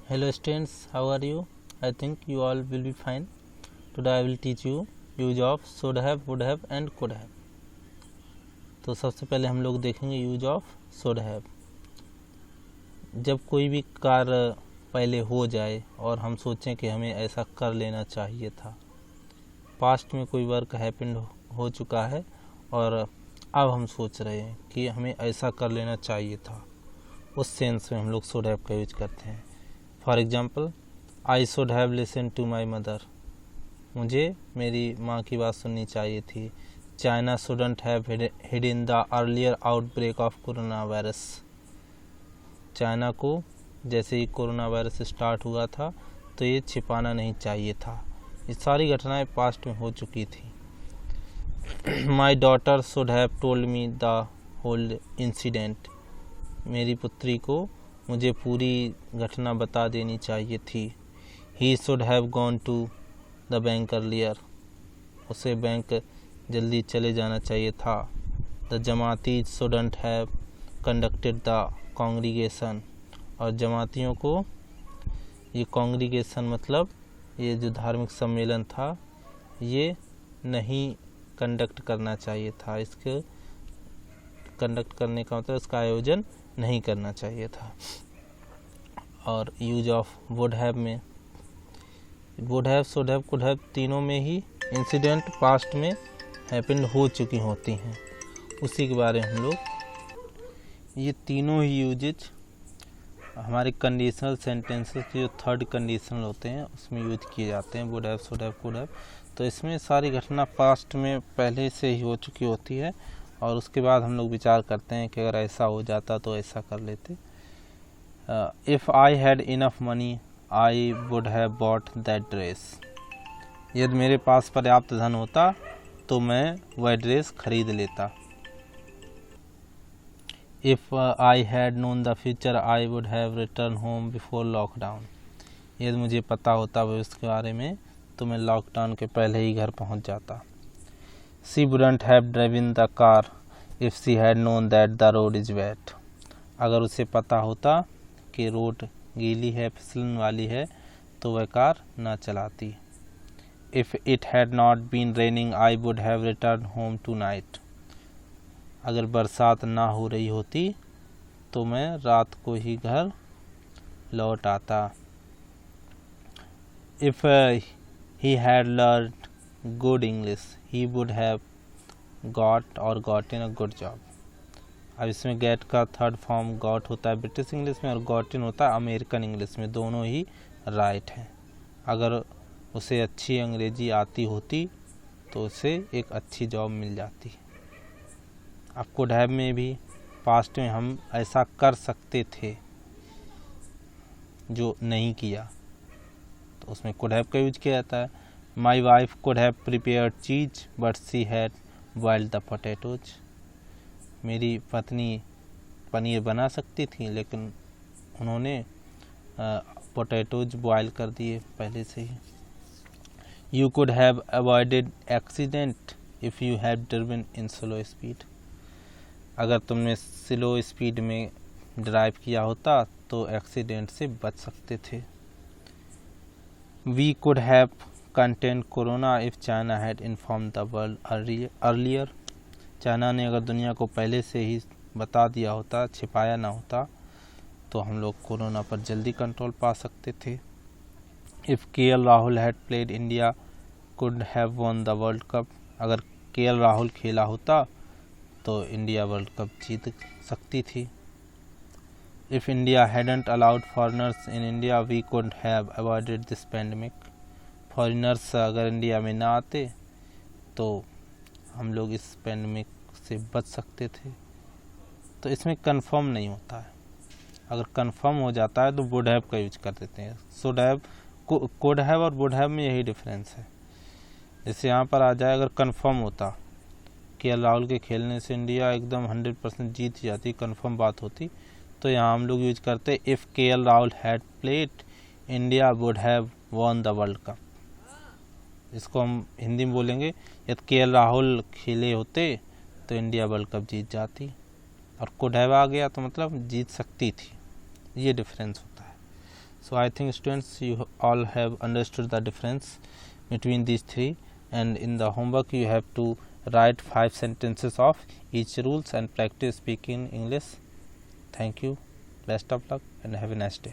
Hello students, how are you? I think you all will be fine. Today I will teach you use of should have, would have and could have. तो सबसे पहले हम लोग देखेंगे use of should have। जब कोई भी कार्य पहले हो जाए और हम सोचें कि हमें ऐसा कर लेना चाहिए था, पास्ट में कोई वर्क हैपेंड हो चुका है और अब हम सोच रहे हैं कि हमें ऐसा कर लेना चाहिए था, उस सेंस में हम लोग should have का यूज करते हैं। For example, I should have listen to my mother, मुझे मेरी माँ की बात सुननी चाहिए थी। China shouldn't have hidden the earlier outbreak of corona virus, China को जैसे ही कोरोना वायरस स्टार्ट हुआ था तो ये छिपाना नहीं चाहिए था। ये सारी घटनाएं पास्ट में हो चुकी थी। My daughter should have told me the whole incident, मेरी पुत्री को मुझे पूरी घटना बता देनी चाहिए थी। He should have gone to the bank earlier, उसे बैंक जल्दी चले जाना चाहिए था। The Jamaati shouldn't have conducted the congregation, और जमातियों को ये कॉन्ग्रीगेशन मतलब ये जो धार्मिक सम्मेलन था ये नहीं कंडक्ट करना चाहिए था। इसके कंडक्ट करने का मतलब इसका आयोजन नहीं करना चाहिए था। और यूज ऑफ वुड हैव में would have, should have, could have तीनों में ही इंसिडेंट पास्ट में हैपेंड हो चुकी होती हैं, उसी के बारे में हम लोग ये तीनों ही यूजेज हमारे कंडीशनल सेंटेंसेस के जो थर्ड कंडीशनल होते हैं उसमें यूज किए जाते हैं। Would have, should have, could have, तो इसमें सारी घटना पास्ट में पहले से ही हो चुकी होती है और उसके बाद हम लोग विचार करते हैं कि अगर ऐसा हो जाता तो ऐसा कर लेते। If I had enough money I would have bought that dress, यदि मेरे पास पर्याप्त धन होता तो मैं वह ड्रेस खरीद लेता। If I had known the future I would have return home before lockdown, यदि मुझे पता होता भविष्य के बारे में तो मैं लॉकडाउन के पहले ही घर पहुंच जाता। She wouldn't have driven the car if she had known that the road is wet, अगर उसे पता होता कि रोड गीली है, फिसलन वाली है, तो वह कार ना चलाती। If it had not been raining I would have return home tonight, अगर बरसात ना हो रही होती तो मैं रात को ही घर लौट आता। If he had learn good English he would have got और got in a good job, अब इसमें गेट का थर्ड फॉर्म गॉट होता है ब्रिटिश इंग्लिश में और गॉट इन होता है अमेरिकन इंग्लिश में, दोनों ही राइट हैं। अगर उसे अच्छी अंग्रेजी आती होती तो उसे एक अच्छी जॉब मिल जाती। अब कुड हैव में भी पास्ट में हम ऐसा कर सकते थे जो नहीं किया तो उसमें कुड हैव का यूज किया जाता है। My wife could have prepared cheese but she had boiled the potatoes, मेरी पत्नी पनीर बना सकती थी लेकिन उन्होंने पोटैटोज बॉयल कर दिए पहले से ही। You could have avoided accident if you have driven in slow speed, अगर तुमने स्लो स्पीड में ड्राइव किया होता तो एक्सीडेंट से बच सकते थे। We could have contain corona if China had inform the world earlier, China ने अगर दुनिया को पहले से ही बता दिया होता, छिपाया ना होता, तो हम लोग कोरोना पर जल्दी कंट्रोल पा सकते थे। If KL Rahul had played India could have won the world cup, अगर केएल राहुल खेला होता तो इंडिया वर्ल्ड कप जीत सकती थी। If India hadn't allowed foreigners in India we could have avoided this pandemic, foreigners अगर इंडिया में ना आते तो हम लोग इस पैंडमिक से बच सकते थे। तो इसमें कंफर्म नहीं होता है, अगर कंफर्म हो जाता है तो वुड हैव का यूज कर देते हैं। शुड हैव, कुड हैव और वुड हैव में यही डिफरेंस है। जैसे यहाँ पर आ जाए अगर कंफर्म होता कि राहुल के खेलने से इंडिया एकदम 100% जीत जाती, कंफर्म बात होती, तो यहाँ हम लोग यूज करते if KL Rahul had played India would have won the world cup, इसको हम हिंदी में बोलेंगे यदि केएल राहुल खेले होते तो इंडिया वर्ल्ड कप जीत जाती, और कुड हैव आ गया तो मतलब जीत सकती थी, ये डिफरेंस होता है। So I think students, you all have understood the difference between these three, and in the homework you have to write 5 sentences of each rules and practice speaking English. Thank you, best of luck, and have a nice day.